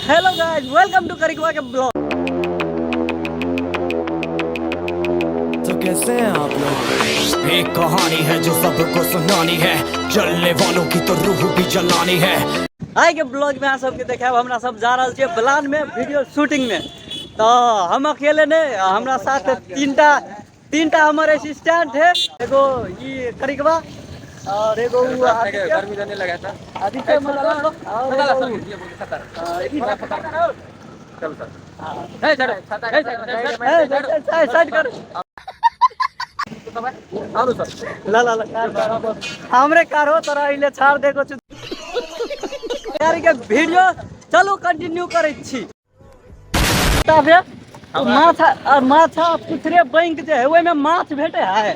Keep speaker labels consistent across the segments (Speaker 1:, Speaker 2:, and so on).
Speaker 1: Hello guys, welcome to करिकवा के blog.
Speaker 2: तो कैसे हैं आप लोग? एक कहानी है जो सबको सुनानी है, जलने वालों की तो रूह भी जलानी है।
Speaker 1: आइ के ब्लॉग में सबके देखे हमरा सब जा रहा छे बलान में वीडियो शूटिंग में। तो हम अकेले ने, हमरा साथ तीनटा हमारे असिस्टेंट है। एगो ये करिकवा और एगो
Speaker 3: गर्मी देने लगा था।
Speaker 1: आदित्य मतलब और
Speaker 3: चल सर
Speaker 1: साइड कर ला ला ला हमरे कार हो तोरा इले छाड़ देखो यार के वीडियो चलो कंटिन्यू करै छी। तबे माछा पुछरे बैंक जे है ओय में माछ भेटे है।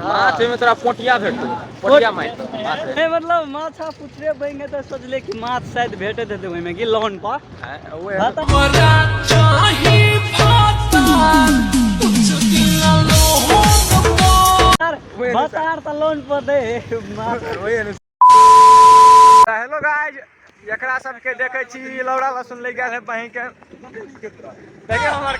Speaker 3: माछ में तोरा पोटिया भेटतो, पोटिया माछ
Speaker 1: नहीं मतलब माछा पुछरे बैंक है तो सोचले कि माछ शायद भेटे देते ओय में कि लोन पर बतार त लोन पर दे माछ।
Speaker 3: हेलो गाइस, एकरा सबके देखे छी लौड़ा लहसुन ले गेल है बही के। देखिए हमर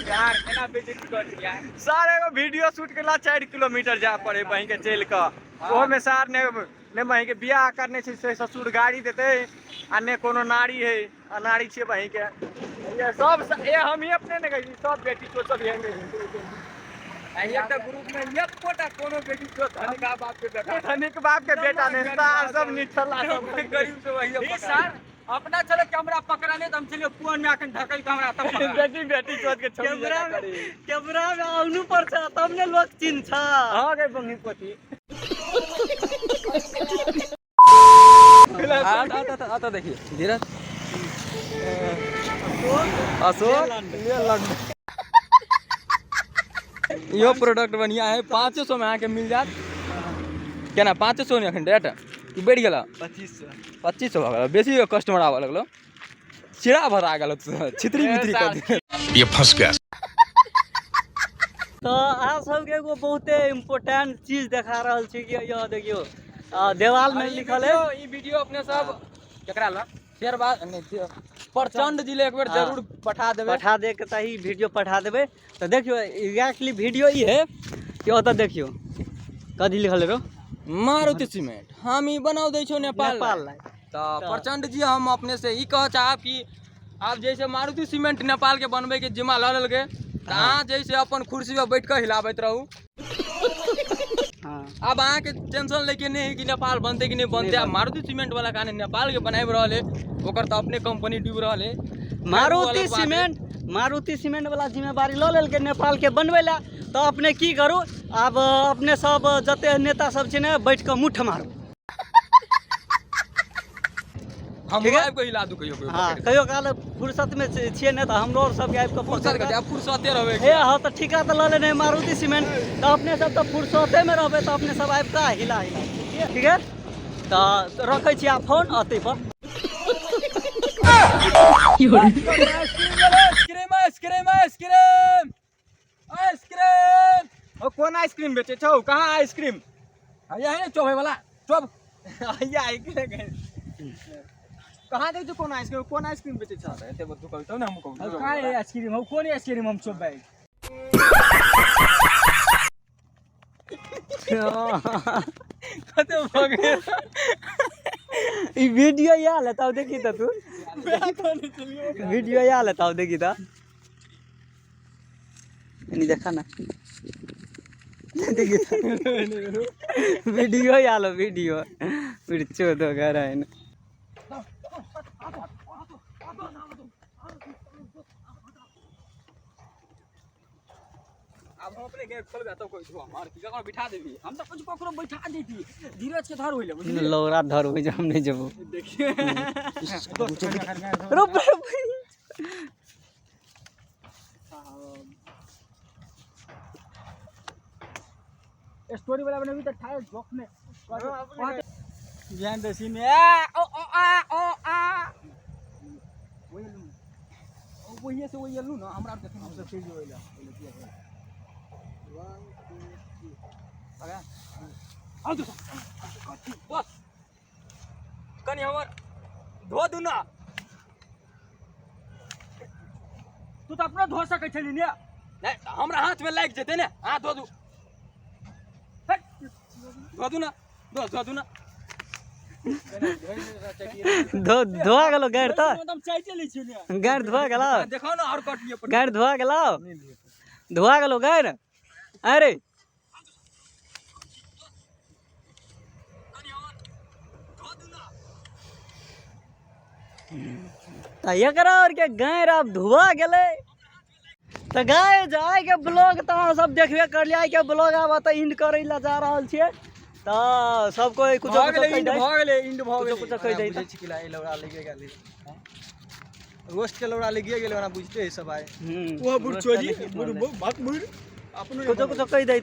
Speaker 3: यार केना बेइज्जती कर दिया सर। एगो वीडियो शूट केला 4 किलोमीटर जा पड़े बही के चल के। ओहो में सर ने बही के बियाह करने छी से ससुर गाड़ी देते आ ने कोनो नारी है आ नारी छे बही के। ये सब ये हम ही अपने ने गई सब बेटी को सब यही एकटा ग्रुप में एक कोटा कोनो बेटी को धनिक बाप के बेटा ने सार सब निठला सब गरीब से वही सर अपना चले कैमरा पकड़ाने तो हम चलिए फोन में आके ढकल कैमरा तब बेटी चोद के
Speaker 1: कैमरा में औनु पर छ तबने लोग चिन्ह छ।
Speaker 3: हां गए बंगी पोती आता देखिए धीरज अशोक यो प्रोडक्ट बढ़िया है। 500 में आके मिल जात क्या ना 500 नहीं अखन रेट ई बढ़ गेला 2500 हो गेला। बेसी कस्टमर आवा लगलो चिड़ा भरा गेल छितरी बितरी कर
Speaker 2: ये फंस गया।
Speaker 1: तो आप सबके एगो बहुते इम्पोर्टेंट चीज देखा रहल छी कि यो देखियो देवाल में लिखल है।
Speaker 3: ई वीडियो अपने सब केकरा ला शेयर बात नहीं प्रचंड जिले एक बार जरूर पठा दे
Speaker 1: के सही वीडियो पठा देबे। तो देखियो एग्जैक्टली वीडियो ई है कि ओत देखियो कथी लिखल है रो
Speaker 3: मारुति सीमेंट हम ही बनाओ दे छो नेपाल तो
Speaker 1: तो
Speaker 3: प्रचंड जी हम अपने से ई कह चाहब कि आप जैसे मारुति सीमेंट नेपाल के बनबे के जिम्मा ल लेल के अहाँ जैसे अपन कुर्सी पे बैठ के हिलाबैत रहू। अब अहाँ के टेंशन लेके नहीं है कि नेपाल बनते कि नहीं बनते। आप मारुति सीमेंट वाला काने नेपाल के बनाए रहले ओकर तो अपने कंपनी डूब रहले।
Speaker 1: मारुति सीमेंट वाला जिम्मेवारी ल लेल के नेपाल के बनवे ला। तो अपने की करू अब अपने सब जते नेता सब छै ने बैठ के मुठ मारू।
Speaker 3: हम आबि के हिला दू कहियो
Speaker 1: कहियो काल फुर्सत में छिए ने तो हमरो सब के आबि के
Speaker 3: फुर्सते रहबे
Speaker 1: हे हां तो ठिका तो ल लेने मारुति सीमेंट तो अपने सब तो फुर्सते में रहबे तो अपने सब आबि का हिला ठीक है। तो रखै छी आ फोन अतै पर
Speaker 3: आइसक्रीम ओ कौन आइसक्रीम बेचे छौ? कहाँ आइसक्रीम यही है चौबे वाला चौब कहाँ दे कौन आइसक्रीम बेचे छौ? एते बतू कहू तब ना हम कहू
Speaker 1: का है आइसक्रीम हो कौन आइसक्रीम हम सब भाई
Speaker 3: कते भगे
Speaker 1: ई वीडियो या लेता देखी त तू वीडियो या लेता देखी त नहीं देखा ना देखी वीडियो या लो वीडियो फिर चोदो घर है ना।
Speaker 3: अब हम अपने गेट खोलबे तब कोई छुआ मार की ककरो बिठा देबी हम तो कुछ ककरो बैठा देती धीरज के धर होइले बुझली
Speaker 1: लौरा धर होई हम नहीं जबो
Speaker 3: देखिए
Speaker 1: रुक
Speaker 3: स्टोरी वाला बने भी तो ठाए जोक में ध्यान देसी में ओ ओ आ वही से वही लू ना हमरा देखन हम सब चीज होइला बस कनी हमर धो दू ना
Speaker 4: तू तो अपना धो सकै छली ने
Speaker 3: नहीं हमरा हाथ में लाग जेते ने हाथ धो दू धो दू ना धो दू ना
Speaker 1: धोआ गेलो गाड़ तो
Speaker 4: एकदम चाय चलै छी ने
Speaker 1: गाड़ धोआ गेलो
Speaker 3: देखो ना और कटिए पर
Speaker 1: गाड़ धोआ गेलो धोआ गेलो गाड़ अरे एकरा और के गाय अब धुआ गेले तो गाय जाए के ब्लॉग तो अहाँ सब देखबे कर लिया के ब्लॉग आब त इंड करे ला जा रहल छिए तो सब कोई कुछ
Speaker 3: भाग ले इंड भाग ले इंड भाग ले
Speaker 1: कुछ कह दे
Speaker 3: बुझै छी किला ए लौड़ा लगे गेले रोस्ट के लौड़ा लगे गेले ना बुझते सब आए
Speaker 4: वो बुढ़ चोरी बुढ़ बात बुढ़ अपनो
Speaker 1: कुछ कह दे